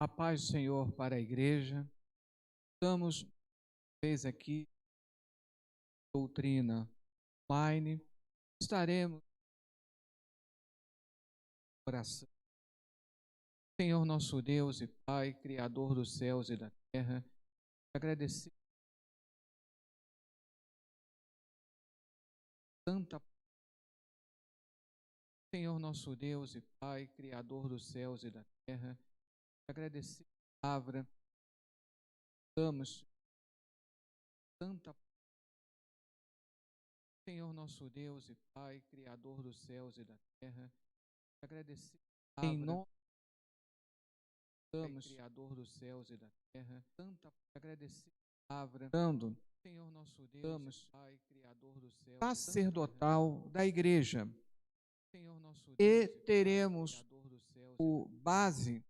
A paz do Senhor para a igreja. Estamos, vez aqui, doutrina online. Estaremos em oração. Senhor nosso Deus e Pai, Criador dos céus e da terra, agradecer tanta Senhor nosso Deus e Pai, Criador dos céus e da terra, agradecer a palavra. Damos tanta Senhor nosso Deus e Pai, Criador dos céus e da terra, agradecer a palavra. Em nome damos, Criador dos céus e da terra, tanta agradecer a palavra. Dando, Senhor nosso Deus, damos, Pai, Criador dos céus, sacerdotal da igreja. Senhor nosso Deus, e teremos o base,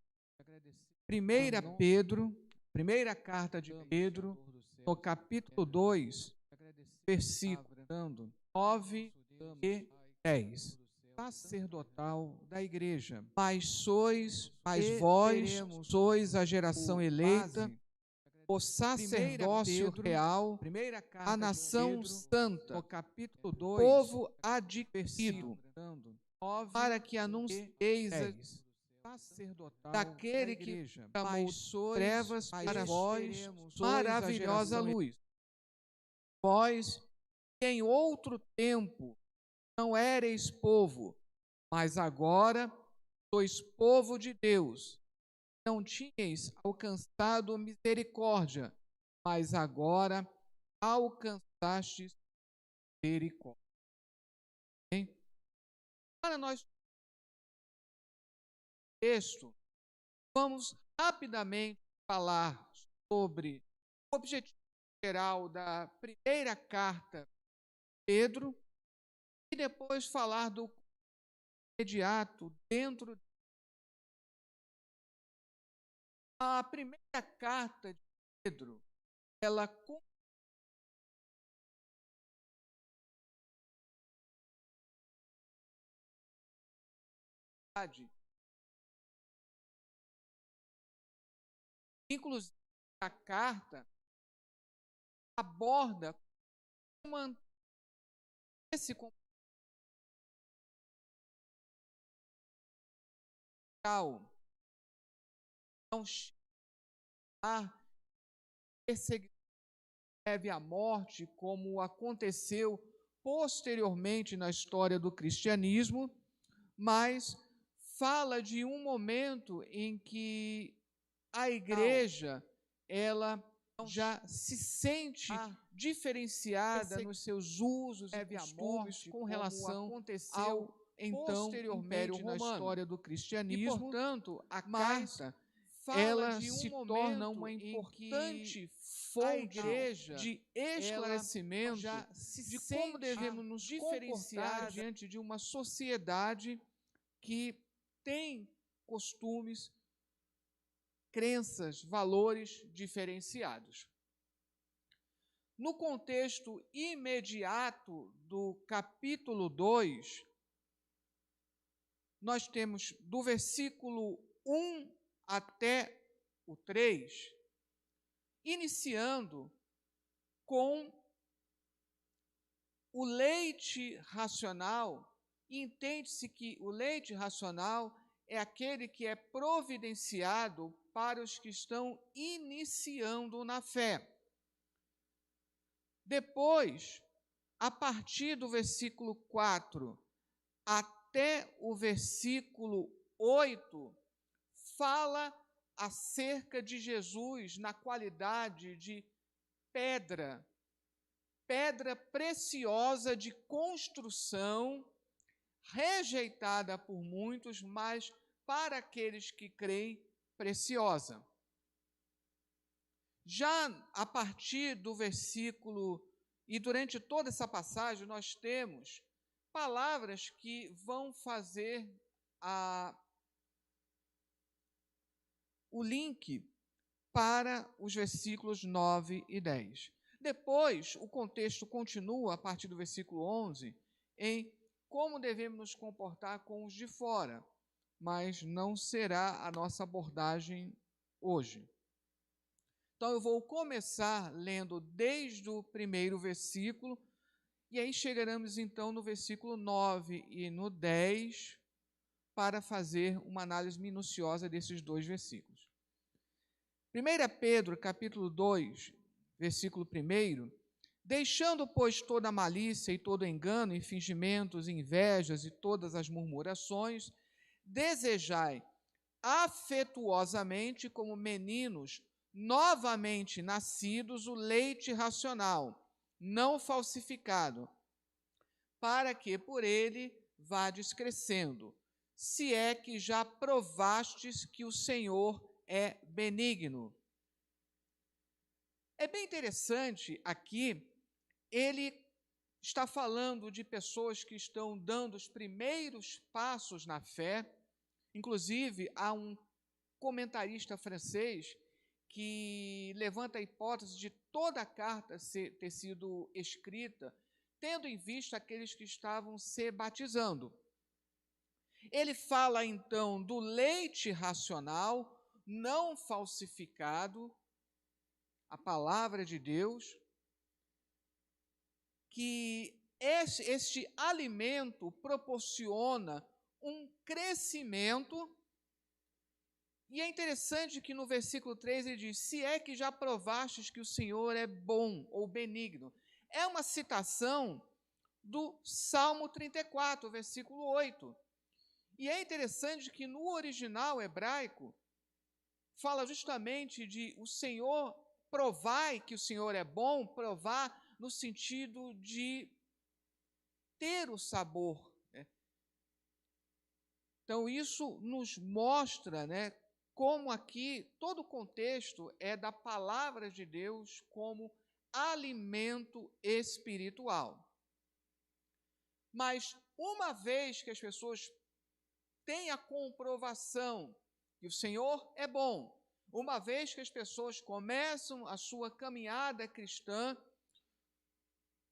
primeira carta de Pedro, no capítulo 2, versículos 9 e 10. Sacerdotal da igreja. Mas vós sois a geração eleita, o sacerdócio real, a nação santa, no capítulo 2, povo adquirido, para que anuncieis daquele que chamou trevas para vós maravilhosa luz. Vós, que em outro tempo não éreis povo, mas agora sois povo de Deus. Não tinhais alcançado misericórdia, mas agora alcançastes misericórdia. Bem? Para nós, texto, vamos rapidamente falar sobre o objetivo geral da primeira carta de Pedro e depois falar do imediato dentro a primeira carta de Pedro, ela inclusive a carta aborda como esse não perseguição leve à morte, como aconteceu posteriormente na história do cristianismo, mas fala de um momento em que a igreja ela já se sente diferenciada nos seus usos e costumes com relação ao então Império Romano, na história do cristianismo, e, portanto, a carta ela se torna uma importante fonte de esclarecimento de como devemos nos diferenciar diante de uma sociedade que tem costumes, crenças, valores diferenciados. No contexto imediato do capítulo 2, nós temos do versículo 1 até o 3, iniciando com o leite racional. Entende-se que o leite racional é aquele que é providenciado para os que estão iniciando na fé. Depois, a partir do versículo 4 até o versículo 8, fala acerca de Jesus na qualidade de pedra preciosa de construção, rejeitada por muitos, mas para aqueles que creem, preciosa. Já a partir do versículo, e durante toda essa passagem, nós temos palavras que vão fazer o link para os versículos 9 e 10. Depois, o contexto continua a partir do versículo 11, em como devemos nos comportar com os de fora, mas não será a nossa abordagem hoje. Então, eu vou começar lendo desde o primeiro versículo, e aí chegaremos, então, no versículo 9 e no 10, para fazer uma análise minuciosa desses dois versículos. 1 Pedro, capítulo 2, versículo 1, deixando, pois, toda a malícia e todo engano, e fingimentos, e invejas, e todas as murmurações, desejai afetuosamente, como meninos novamente nascidos, o leite racional, não falsificado, para que por ele vades crescendo, se é que já provastes que o Senhor é benigno. É bem interessante aqui, ele está falando de pessoas que estão dando os primeiros passos na fé. Inclusive, há um comentarista francês que levanta a hipótese de toda a carta ter sido escrita tendo em vista aqueles que estavam se batizando. Ele fala, então, do leite racional, não falsificado, a palavra de Deus, que este alimento proporciona um crescimento. E é interessante que no versículo 3 ele diz, se é que já provastes que o Senhor é bom ou benigno. É uma citação do Salmo 34, versículo 8. E é interessante que no original hebraico fala justamente de o Senhor, provai que o Senhor é bom, provar no sentido de ter o sabor. Então isso nos mostra, como aqui todo o contexto é da palavra de Deus como alimento espiritual. Mas uma vez que as pessoas têm a comprovação que o Senhor é bom, uma vez que as pessoas começam a sua caminhada cristã,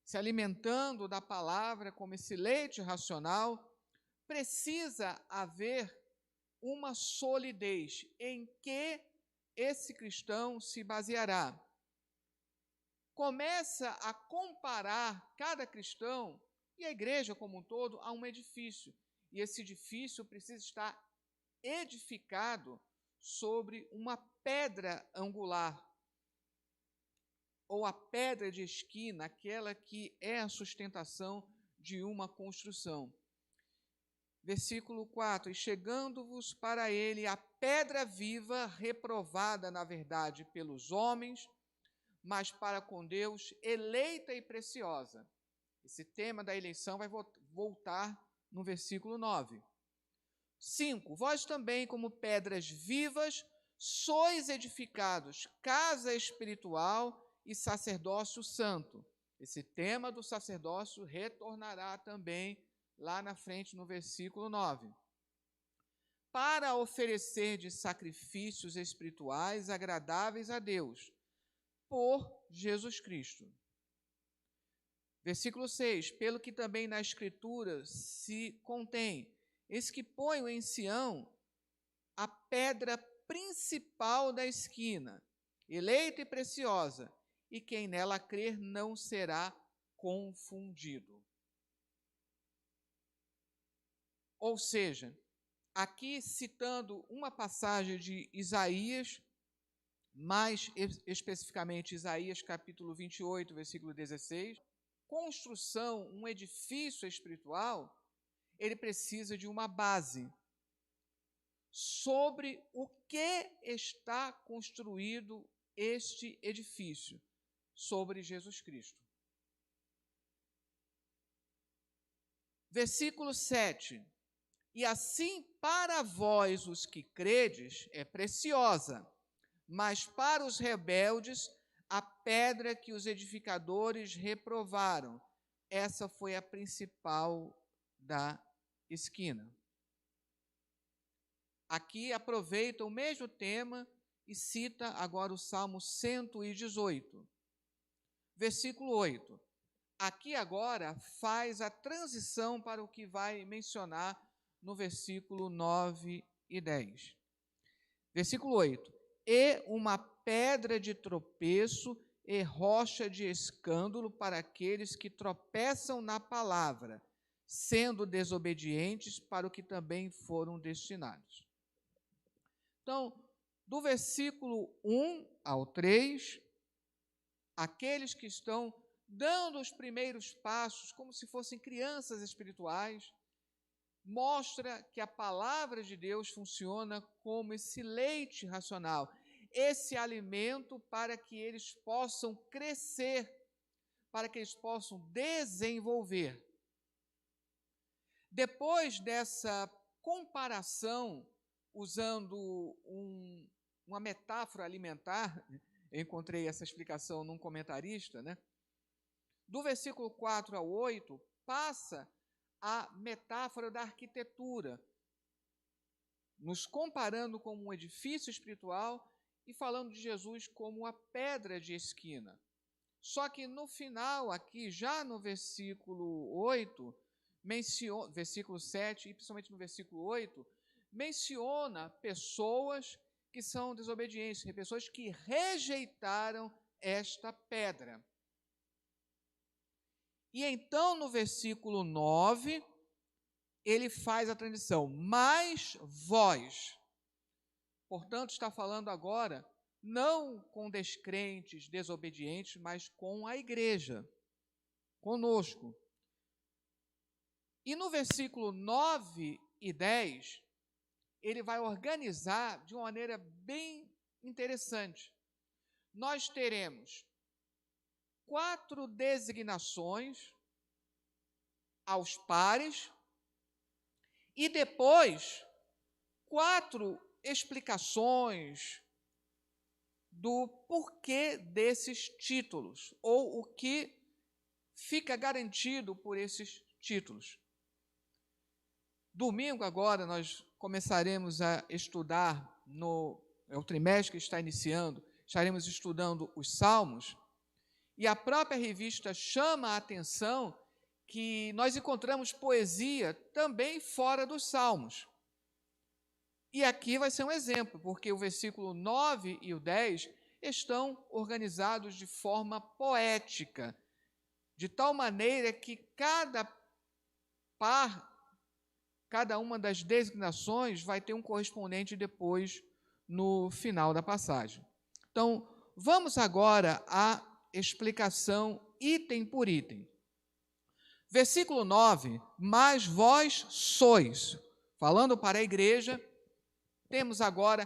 se alimentando da palavra como esse leite racional, precisa haver uma solidez em que esse cristão se baseará. Começa a comparar cada cristão e a igreja como um todo a um edifício. E esse edifício precisa estar edificado sobre uma pedra angular, ou a pedra de esquina, aquela que é a sustentação de uma construção. Versículo 4, e chegando-vos para ele a pedra viva, reprovada, na verdade, pelos homens, mas para com Deus, eleita e preciosa. Esse tema da eleição vai voltar no versículo 9. 5, vós também, como pedras vivas, sois edificados, casa espiritual e sacerdócio santo. Esse tema do sacerdócio retornará também lá na frente no versículo 9. Para oferecer de sacrifícios espirituais agradáveis a Deus, por Jesus Cristo. Versículo 6, pelo que também na Escritura se contém, eis que ponho em Sião a pedra principal da esquina, eleita e preciosa, e quem nela crer não será confundido. Ou seja, aqui citando uma passagem de Isaías, mais especificamente Isaías capítulo 28, versículo 16, construção, um edifício espiritual, ele precisa de uma base. Sobre o que está construído este edifício? Sobre Jesus Cristo. Versículo 7. E assim para vós os que credes é preciosa, mas para os rebeldes a pedra que os edificadores reprovaram. Essa foi a principal da esquina. Aqui aproveita o mesmo tema e cita agora o Salmo 118. Versículo 8. Aqui agora faz a transição para o que vai mencionar no versículo 9 e 10. Versículo 8. e uma pedra de tropeço e rocha de escândalo para aqueles que tropeçam na palavra, sendo desobedientes para o que também foram destinados. Então, do versículo 1 ao 3, aqueles que estão dando os primeiros passos, como se fossem crianças espirituais, mostra que a palavra de Deus funciona como esse leite racional, esse alimento para que eles possam crescer, para que eles possam desenvolver. Depois dessa comparação, usando uma metáfora alimentar, eu encontrei essa explicação num comentarista, né? Do versículo 4 ao 8, passa a metáfora da arquitetura, nos comparando com um edifício espiritual e falando de Jesus como a pedra de esquina. Só que no final, aqui, já no versículo 8, versículo 7 e principalmente no versículo 8, menciona pessoas que são desobedientes, pessoas que rejeitaram esta pedra. E então, no versículo 9, ele faz a transição, mas vós. Portanto, está falando agora, não com descrentes, desobedientes, mas com a igreja, conosco. E no versículo 9 e 10, ele vai organizar de uma maneira bem interessante. Nós teremos 4 designações aos pares e depois 4 explicações do porquê desses títulos, ou o que fica garantido por esses títulos. Domingo agora nós começaremos a estudar, é o trimestre que está iniciando, estaremos estudando os Salmos, e a própria revista chama a atenção que nós encontramos poesia também fora dos Salmos. E aqui vai ser um exemplo, porque o versículo 9 e o 10 estão organizados de forma poética, de tal maneira que cada uma das designações vai ter um correspondente depois no final da passagem. Então, vamos agora à explicação item por item. Versículo 9, mas vós sois, falando para a igreja, temos agora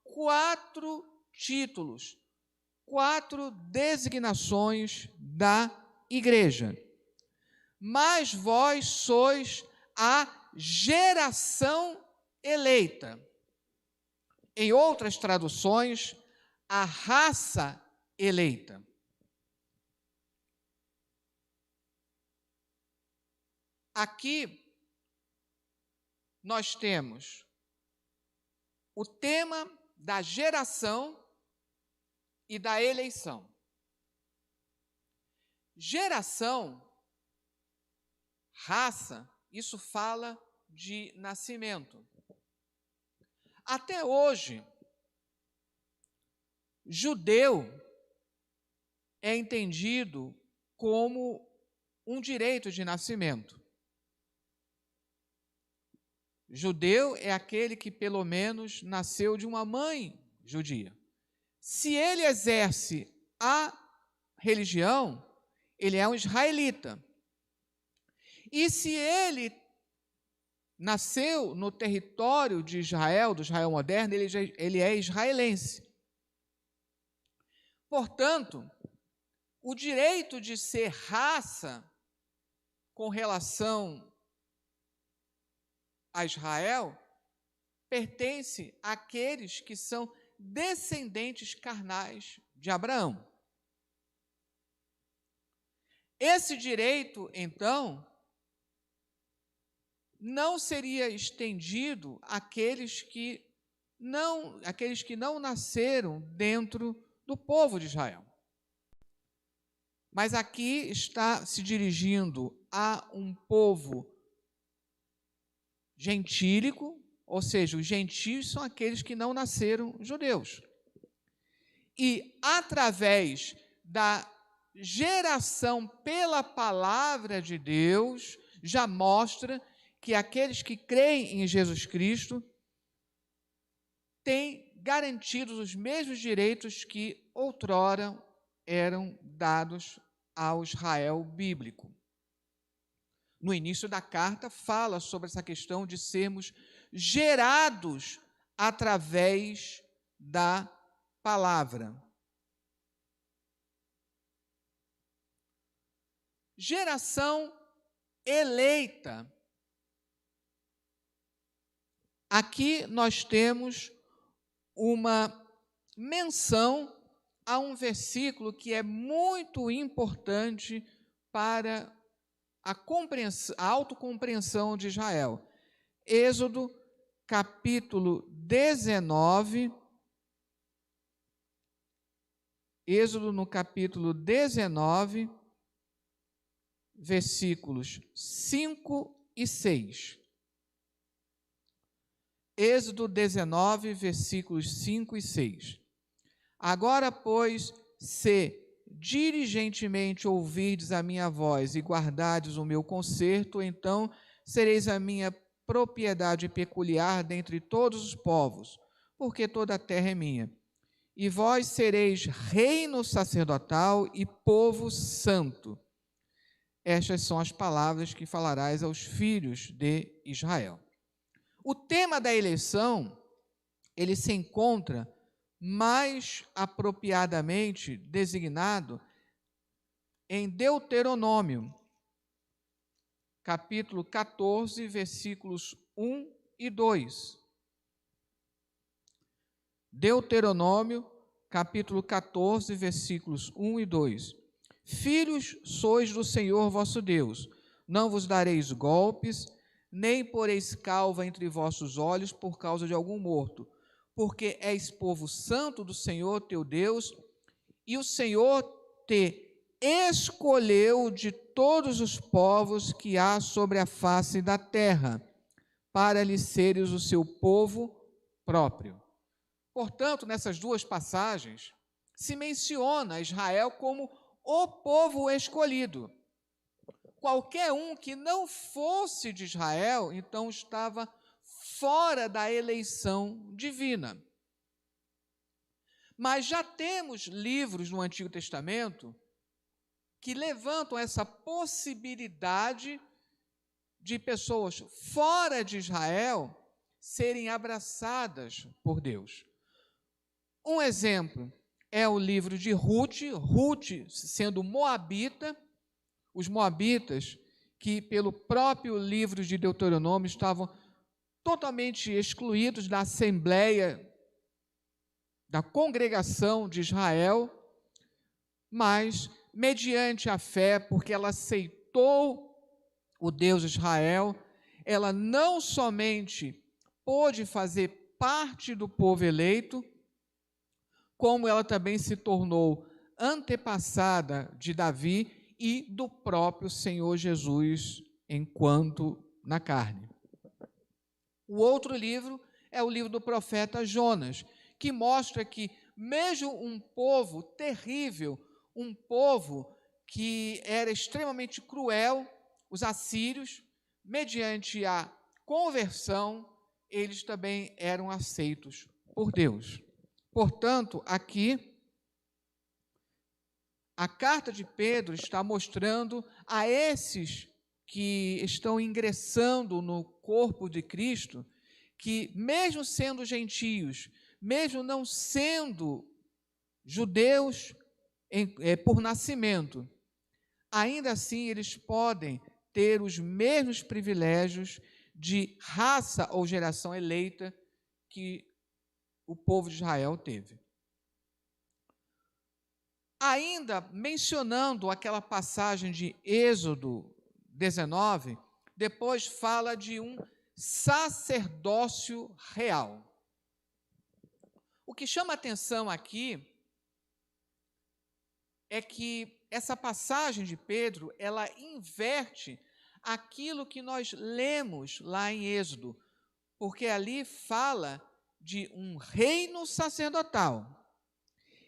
4 títulos, 4 designações da igreja. Mas vós sois a geração eleita. Em outras traduções, a raça eleita. Aqui nós temos o tema da geração e da eleição. Geração, raça, isso fala de nascimento. Até hoje, judeu é entendido como um direito de nascimento. Judeu é aquele que pelo menos nasceu de uma mãe judia. Se ele exerce a religião, ele é um israelita. E se ele nasceu no território de Israel, do Israel moderno, ele é israelense. Portanto, o direito de ser raça com relação a Israel pertence àqueles que são descendentes carnais de Abraão. Esse direito, então, não seria estendido àqueles que não nasceram dentro do povo de Israel. Mas aqui está se dirigindo a um povo gentílico, ou seja, os gentios são aqueles que não nasceram judeus. e através da geração pela palavra de Deus, já mostra que aqueles que creem em Jesus Cristo têm garantidos os mesmos direitos que outrora eram dados ao Israel bíblico. No início da carta, fala sobre essa questão de sermos gerados através da palavra. Geração eleita. Aqui nós temos uma menção a um versículo que é muito importante para a autocompreensão de Israel. Êxodo, capítulo 19. Êxodo, no capítulo 19, versículos 5 e 6. Êxodo 19, versículos 5 e 6. Agora, pois, se diligentemente ouvirdes a minha voz e guardardes o meu conserto, então sereis a minha propriedade peculiar dentre todos os povos, porque toda a terra é minha. E vós sereis reino sacerdotal e povo santo. Estas são as palavras que falarás aos filhos de Israel. O tema da eleição, ele se encontra mais apropriadamente designado em Deuteronômio, capítulo 14, versículos 1 e 2. Deuteronômio, capítulo 14, versículos 1 e 2. Filhos sois do Senhor vosso Deus, não vos dareis golpes, nem poreis calva entre vossos olhos por causa de algum morto, porque és povo santo do Senhor teu Deus, e o Senhor te escolheu de todos os povos que há sobre a face da terra, para lhe seres o seu povo próprio. Portanto, nessas duas passagens, se menciona Israel como o povo escolhido. Qualquer um que não fosse de Israel, então estava fora da eleição divina. Mas já temos livros no Antigo Testamento que levantam essa possibilidade de pessoas fora de Israel serem abraçadas por Deus. Um exemplo é o livro de Ruth, Ruth sendo moabita, os moabitas que pelo próprio livro de Deuteronômio estavam totalmente excluídos da Assembleia, da congregação de Israel, mas mediante a fé, porque ela aceitou o Deus de Israel, ela não somente pôde fazer parte do povo eleito, como ela também se tornou antepassada de Davi e do próprio Senhor Jesus enquanto na carne. O outro livro é o livro do profeta Jonas, que mostra que mesmo um povo terrível, um povo que era extremamente cruel, os assírios, mediante a conversão, eles também eram aceitos por Deus. Portanto, aqui, a carta de Pedro está mostrando a esses que estão ingressando no corpo de Cristo, que mesmo sendo gentios, mesmo não sendo judeus por nascimento, ainda assim eles podem ter os mesmos privilégios de raça ou geração eleita que o povo de Israel teve. Ainda mencionando aquela passagem de Êxodo 19, depois fala de um sacerdócio real. O que chama atenção aqui é que essa passagem de Pedro, ela inverte aquilo que nós lemos lá em Êxodo, porque ali fala de um reino sacerdotal.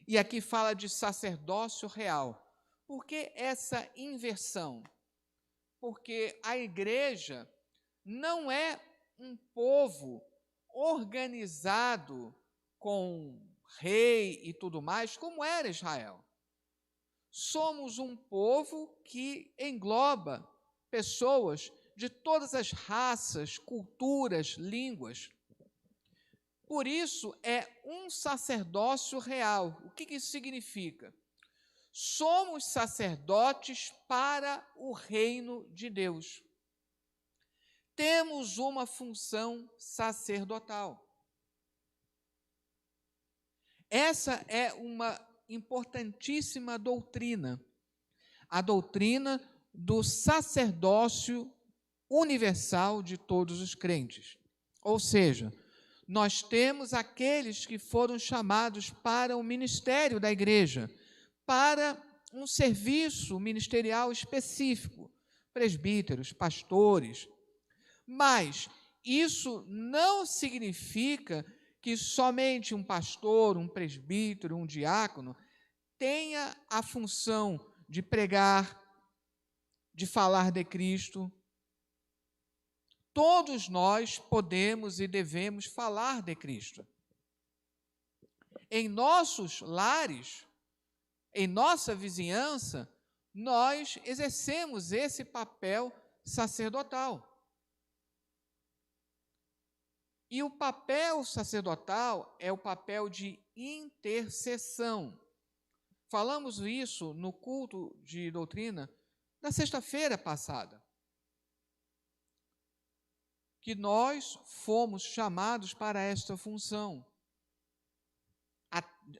E aqui fala de sacerdócio real. Por que essa inversão? Porque a igreja não é um povo organizado com rei e tudo mais, como era Israel. Somos um povo que engloba pessoas de todas as raças, culturas, línguas. Por isso, é um sacerdócio real. O que isso significa? Somos sacerdotes para o reino de Deus. Temos uma função sacerdotal. Essa é uma importantíssima doutrina, a doutrina do sacerdócio universal de todos os crentes. Ou seja, nós temos aqueles que foram chamados para o ministério da igreja, para um serviço ministerial específico, presbíteros, pastores. Mas isso não significa que somente um pastor, um presbítero, um diácono tenha a função de pregar, de falar de Cristo. Todos nós podemos e devemos falar de Cristo. Em nossos lares, em nossa vizinhança, nós exercemos esse papel sacerdotal. E o papel sacerdotal é o papel de intercessão. Falamos isso no culto de doutrina na sexta-feira passada. Que nós fomos chamados para esta função.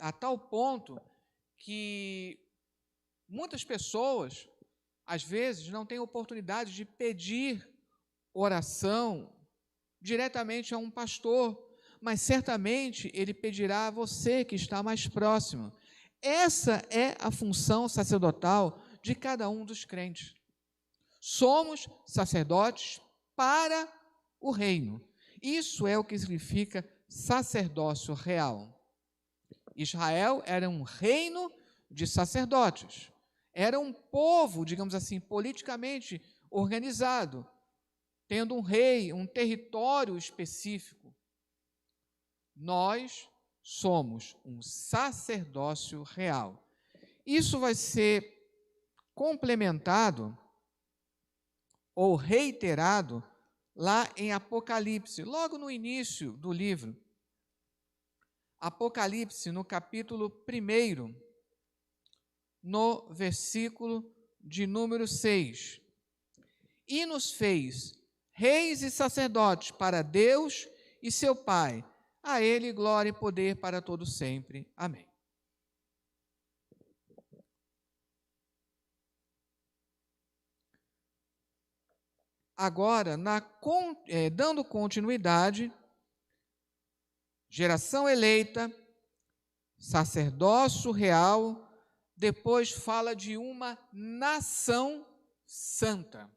A tal ponto que muitas pessoas, às vezes, não têm oportunidade de pedir oração diretamente a um pastor, mas certamente ele pedirá a você que está mais próximo. Essa é a função sacerdotal de cada um dos crentes. Somos sacerdotes para o reino. Isso é o que significa sacerdócio real. Israel era um reino de sacerdotes. Era um povo, digamos assim, politicamente organizado, tendo um rei, um território específico. Nós somos um sacerdócio real. Isso vai ser complementado ou reiterado lá em Apocalipse, logo no início do livro. Apocalipse, no capítulo 1, no versículo de número 6. E nos fez reis e sacerdotes para Deus e seu Pai. A Ele glória e poder para todo sempre. Amém. Agora, dando continuidade, geração eleita, sacerdócio real, depois fala de uma nação santa.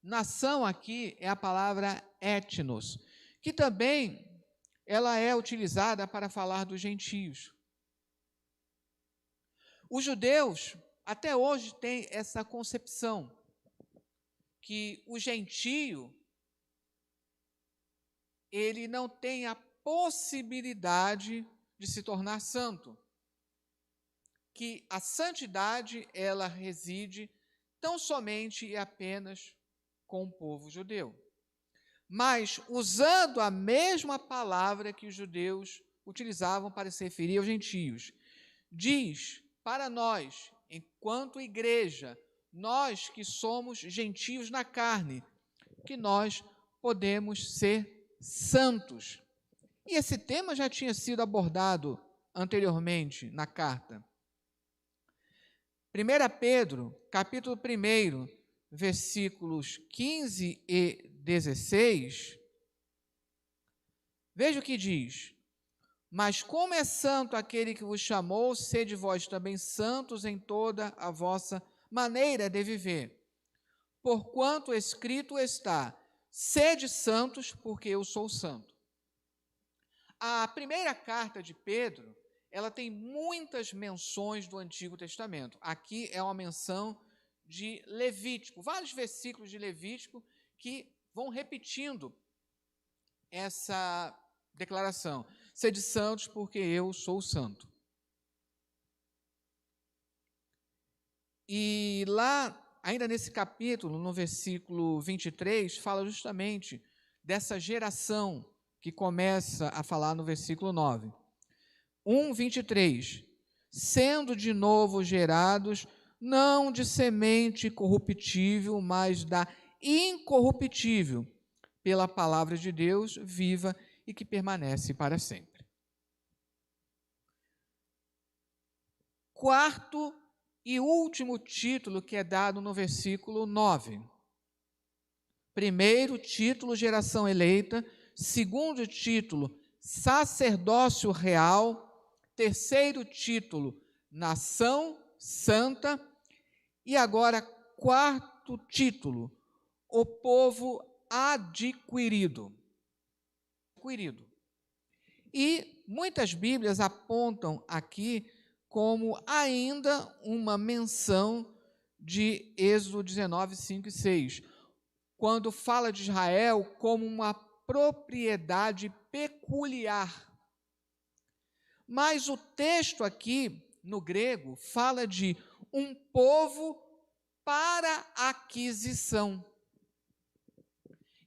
Nação aqui é a palavra etnos, que também ela é utilizada para falar dos gentios. Os judeus até hoje têm essa concepção que o gentio ele não tem a possibilidade de se tornar santo, que a santidade ela reside tão somente e apenas com o povo judeu. Mas usando a mesma palavra que os judeus utilizavam para se referir aos gentios, diz para nós, enquanto igreja, nós que somos gentios na carne, que nós podemos ser santos. E esse tema já tinha sido abordado anteriormente na carta. 1 Pedro, capítulo 1, versículos 15 e 16, veja o que diz: mas como é santo aquele que vos chamou, sede vós também santos em toda a vossa maneira de viver. Porquanto escrito está, sede santos, porque eu sou santo. A primeira carta de Pedro, ela tem muitas menções do Antigo Testamento. Aqui é uma menção de Levítico, vários versículos de Levítico que vão repetindo essa declaração: sede santos, porque eu sou santo. E lá, ainda nesse capítulo, no versículo 23, fala justamente dessa geração que começa a falar no versículo 9. 1:23, sendo de novo gerados, não de semente corruptível, mas da incorruptível, pela palavra de Deus viva e que permanece para sempre. Quarto e último título que é dado no versículo 9. Primeiro título, geração eleita. Segundo título, sacerdócio real. Terceiro título, nação santa. E agora, quarto título, o povo adquirido. E muitas Bíblias apontam aqui como ainda uma menção de Êxodo 19, 5 e 6, quando fala de Israel como uma propriedade peculiar. Mas o texto aqui, no grego, fala de um povo para aquisição.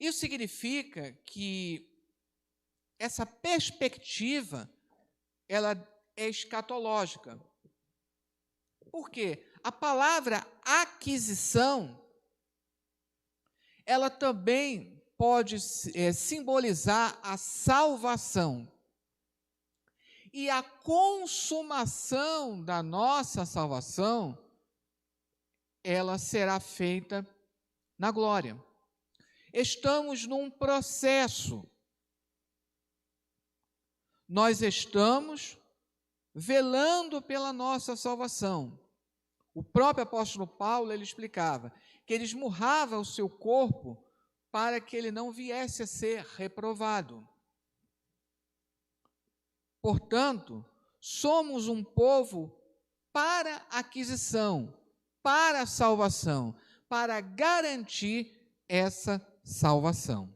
Isso significa que essa perspectiva, ela é escatológica. Por quê? A palavra aquisição, ela também pode simbolizar a salvação. E a consumação da nossa salvação, ela será feita na glória. Estamos num processo. Nós estamos velando pela nossa salvação. O próprio apóstolo Paulo, ele explicava que ele esmurrava o seu corpo para que ele não viesse a ser reprovado. Portanto, somos um povo para aquisição, para salvação, para garantir essa salvação.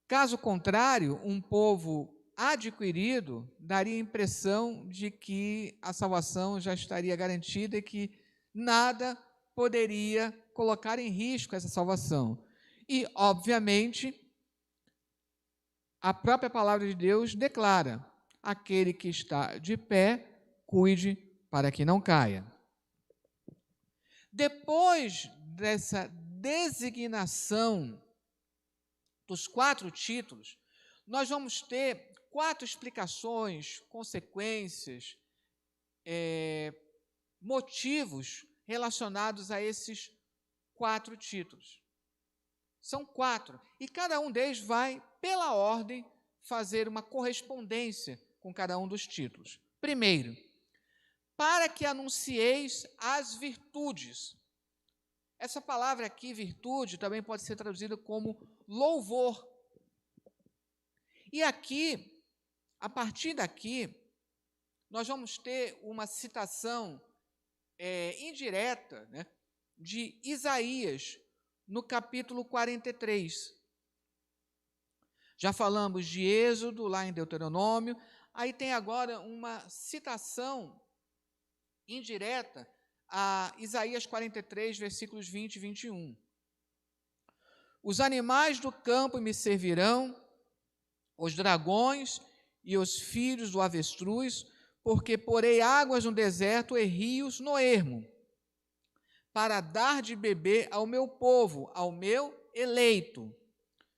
Caso contrário, um povo adquirido daria a impressão de que a salvação já estaria garantida e que nada poderia colocar em risco essa salvação. E, obviamente, a própria palavra de Deus declara: aquele que está de pé, cuide para que não caia. Depois dessa designação dos 4 títulos, nós vamos ter 4 explicações, consequências, motivos relacionados a esses 4 títulos. São 4, e cada um deles vai, pela ordem, fazer uma correspondência com cada um dos títulos. Primeiro, para que anuncieis as virtudes. Essa palavra aqui, virtude, também pode ser traduzida como louvor. E aqui, a partir daqui, nós vamos ter uma citação indireta, né, de Isaías, no capítulo 43. Já falamos de Êxodo, lá em Deuteronômio, aí tem agora uma citação indireta a Isaías 43, versículos 20 e 21. Os animais do campo me servirão, os dragões e os filhos do avestruz, porque porei águas no deserto e rios no ermo, para dar de beber ao meu povo, ao meu eleito.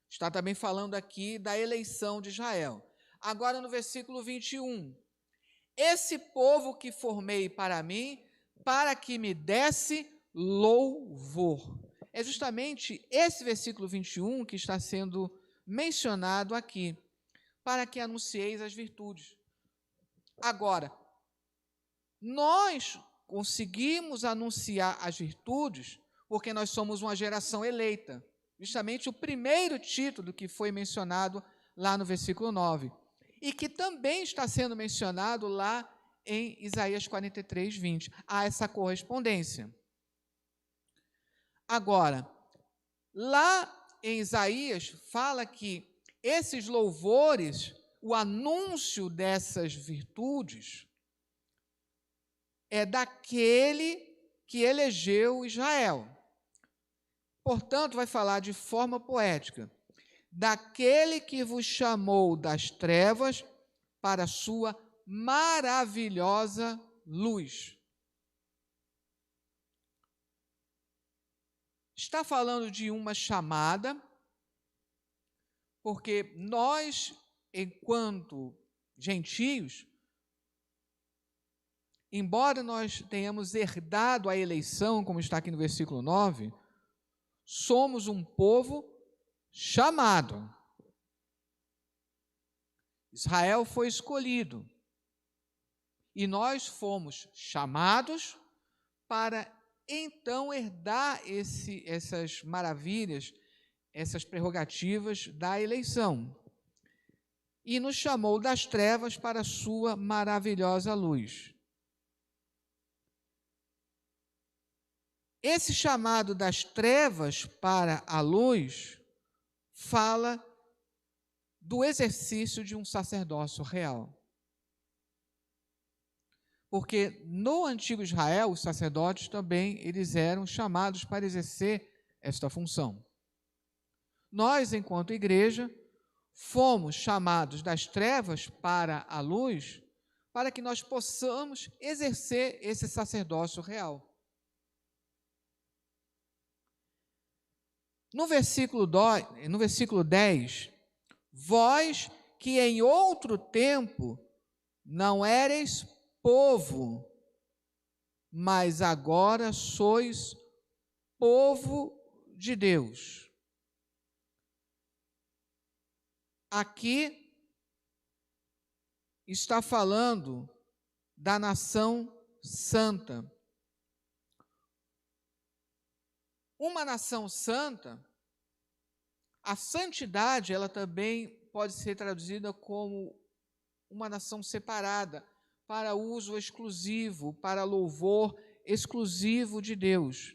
Está também falando aqui da eleição de Israel. Agora no versículo 21. Esse povo que formei para mim, para que me desse louvor. É justamente esse versículo 21 que está sendo mencionado aqui, para que anuncieis as virtudes. Agora, nós conseguimos anunciar as virtudes porque nós somos uma geração eleita. justamente o primeiro título que foi mencionado lá no versículo 9, e que também está sendo mencionado lá em Isaías 43, 20. Há essa correspondência. Agora, lá em Isaías, fala que esses louvores, o anúncio dessas virtudes, é daquele que elegeu Israel. Portanto, vai falar de forma poética, daquele que vos chamou das trevas para a sua maravilhosa luz. Está falando de uma chamada, porque nós, enquanto gentios, embora nós tenhamos herdado a eleição, como está aqui no versículo 9, somos um povo chamado. Israel foi escolhido. E nós fomos chamados para então herdar essas maravilhas, essas prerrogativas da eleição. E nos chamou das trevas para a sua maravilhosa luz. Esse chamado das trevas para a luz fala do exercício de um sacerdócio real. Porque no antigo Israel, os sacerdotes também eles eram chamados para exercer esta função. Nós, enquanto igreja, fomos chamados das trevas para a luz, para que nós possamos exercer esse sacerdócio real. No versículo 10, vós que em outro tempo não éreis povo, mas agora sois povo de Deus. Aqui está falando da nação santa. Uma nação santa, a santidade, ela também pode ser traduzida como uma nação separada, para uso exclusivo, para louvor exclusivo de Deus.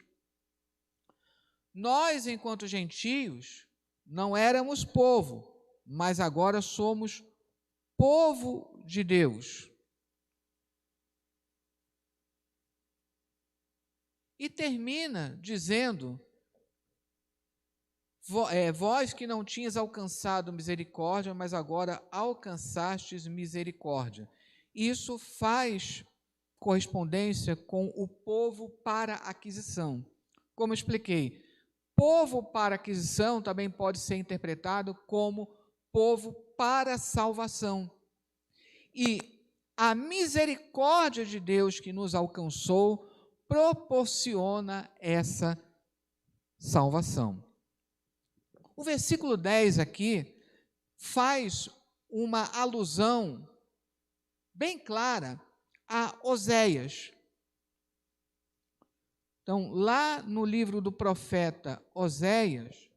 Nós, enquanto gentios, não éramos povo, mas agora somos povo de Deus. E termina dizendo, vós que não tinhas alcançado misericórdia, mas agora alcançastes misericórdia. Isso faz correspondência com o povo para aquisição. Como eu expliquei, povo para aquisição também pode ser interpretado como povo para salvação. E a misericórdia de Deus que nos alcançou proporciona essa salvação. O versículo 10 aqui faz uma alusão bem clara a Oséias. Então, lá no livro do profeta Oséias,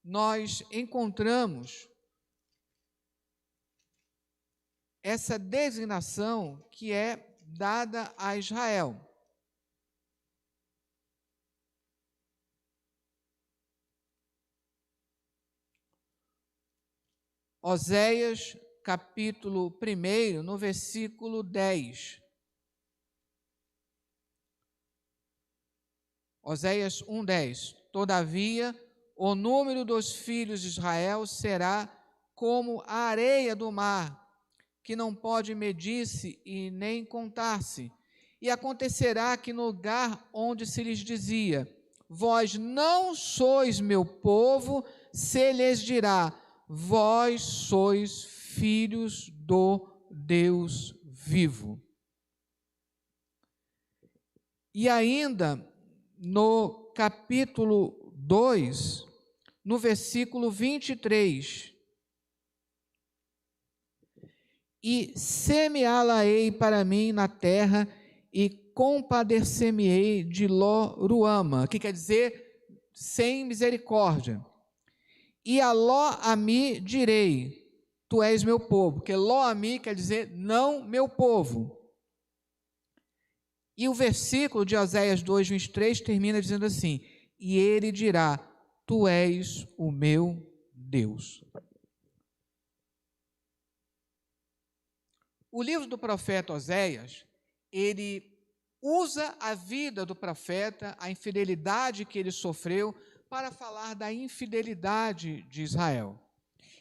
nós encontramos essa designação que é dada a Israel. Oséias, capítulo 1, no versículo 10. Oséias 1:10. Todavia, o número dos filhos de Israel será como a areia do mar, que não pode medir-se e nem contar-se. E acontecerá que no lugar onde se lhes dizia, vós não sois meu povo, se lhes dirá, vós sois filhos do Deus vivo. E ainda no capítulo 2, no versículo 23, e semeá-la-ei para mim na terra, e compadecer-me-ei de Ló-Ruama, que quer dizer, sem misericórdia. E a Ló-Ami direi, tu és meu povo, porque Ló-Ami quer dizer não meu povo. E o versículo de Oséias 2:23 termina dizendo assim: e ele dirá, tu és o meu Deus. O livro do profeta Oséias, ele usa a vida do profeta, a infidelidade que ele sofreu, para falar da infidelidade de Israel.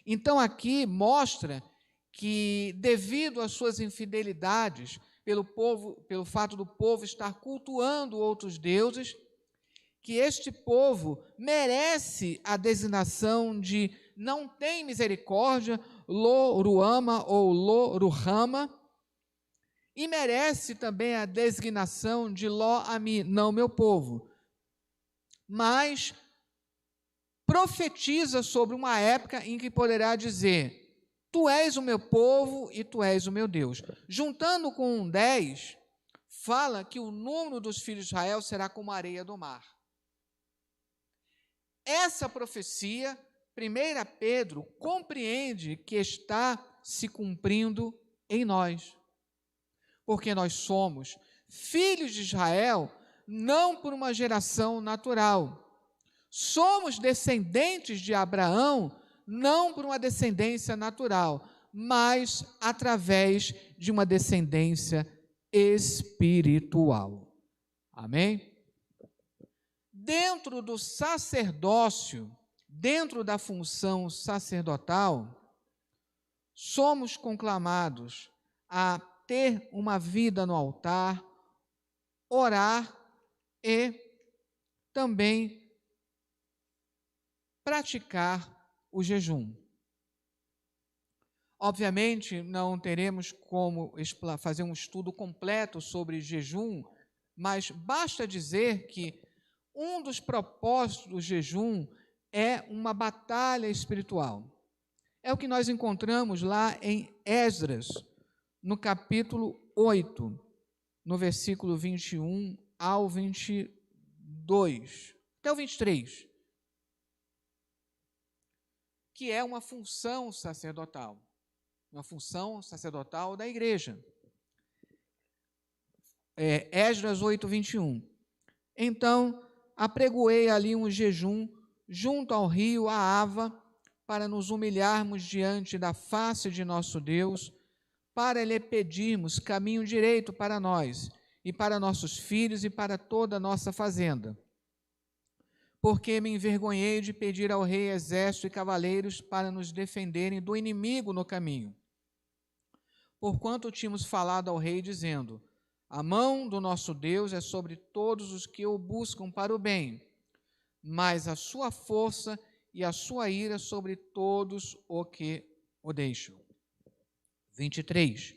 Então aqui mostra que, devido às suas infidelidades, pelo fato do povo estar cultuando outros deuses, que este povo merece a designação de não tem misericórdia, Lo-Ruama ou Lo-Ruhama, e merece também a designação de Ló-Ami, não meu povo. Mas profetiza sobre uma época em que poderá dizer, tu és o meu povo e tu és o meu Deus. Juntando com 10, fala que o número dos filhos de Israel será como a areia do mar. Essa profecia, 1 Pedro compreende que está se cumprindo em nós, porque nós somos filhos de Israel, não por uma geração natural. Somos descendentes de Abraão, não por uma descendência natural, mas através de uma descendência espiritual. Amém? Dentro do sacerdócio, dentro da função sacerdotal, somos conclamados a ter uma vida no altar, orar e também praticar o jejum. Obviamente, não teremos como fazer um estudo completo sobre jejum, mas basta dizer que um dos propósitos do jejum é uma batalha espiritual. É o que nós encontramos lá em Esdras, no capítulo 8, no versículo 21 ao 22, até o 23, que é uma função sacerdotal da igreja. Esdras 8, 21. Então, apregoei ali um jejum junto ao rio Ahava, para nos humilharmos diante da face de nosso Deus, para lhe pedirmos caminho direito para nós, e para nossos filhos, e para toda a nossa fazenda. Porque me envergonhei de pedir ao rei exército e cavaleiros para nos defenderem do inimigo no caminho. Porquanto tínhamos falado ao rei, dizendo, a mão do nosso Deus é sobre todos os que o buscam para o bem, mas a sua força e a sua ira sobre todos os que o deixam. 23.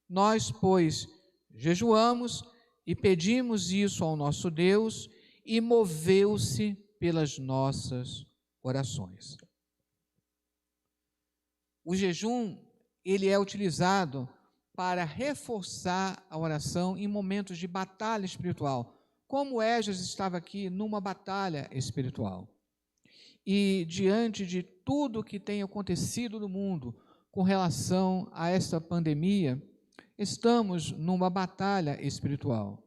Nós, pois, jejuamos e pedimos isso ao nosso Deus, e moveu-se pelas nossas orações. O jejum, ele é utilizado para reforçar a oração em momentos de batalha espiritual, como Esdras estava aqui numa batalha espiritual. E diante de tudo que tem acontecido no mundo com relação a esta pandemia, estamos numa batalha espiritual.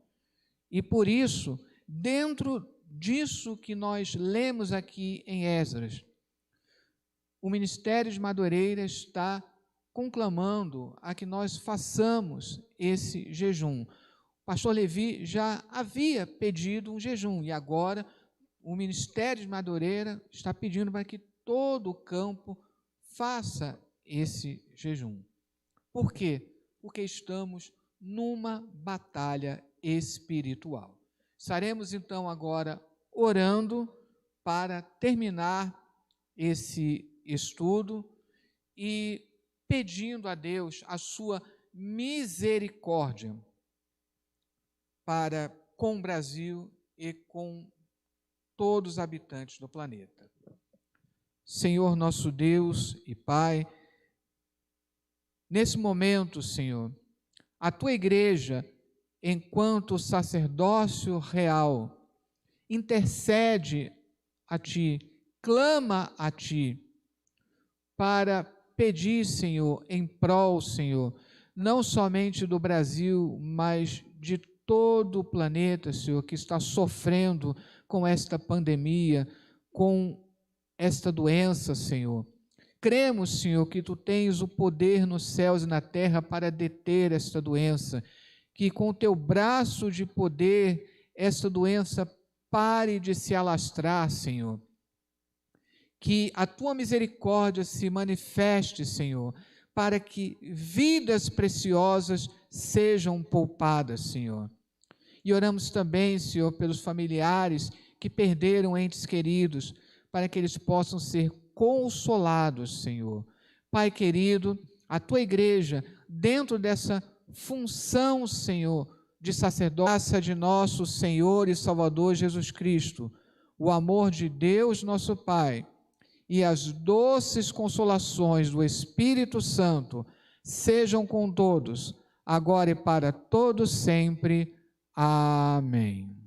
E por isso, dentro disso que nós lemos aqui em Esdras, o Ministério de Madureira está conclamando a que nós façamos esse jejum. O pastor Levi já havia pedido um jejum, e agora o Ministério de Madureira está pedindo para que todo o campo faça esse jejum. Por quê? Porque estamos numa batalha espiritual. Estaremos então agora orando para terminar esse estudo e pedindo a Deus a sua misericórdia para com o Brasil e com todos os habitantes do planeta. Senhor nosso Deus e Pai, nesse momento, Senhor, a Tua igreja, enquanto sacerdócio real, intercede a Ti, clama a Ti, para pedir, Senhor, em prol, Senhor, não somente do Brasil, mas de todo o planeta, Senhor, que está sofrendo com esta pandemia, com esta doença, Senhor. Cremos, Senhor, que Tu tens o poder nos céus e na terra para deter esta doença, que com Teu braço de poder esta doença pare de se alastrar, Senhor. Que a Tua misericórdia se manifeste, Senhor, para que vidas preciosas sejam poupadas, Senhor. E oramos também, Senhor, pelos familiares que perderam entes queridos, para que eles possam ser consolados, Senhor. Pai querido, a Tua igreja, dentro dessa função, Senhor, de sacerdócio de nosso Senhor e Salvador Jesus Cristo, o amor de Deus, nosso Pai, e as doces consolações do Espírito Santo sejam com todos, agora e para todos sempre. Amém.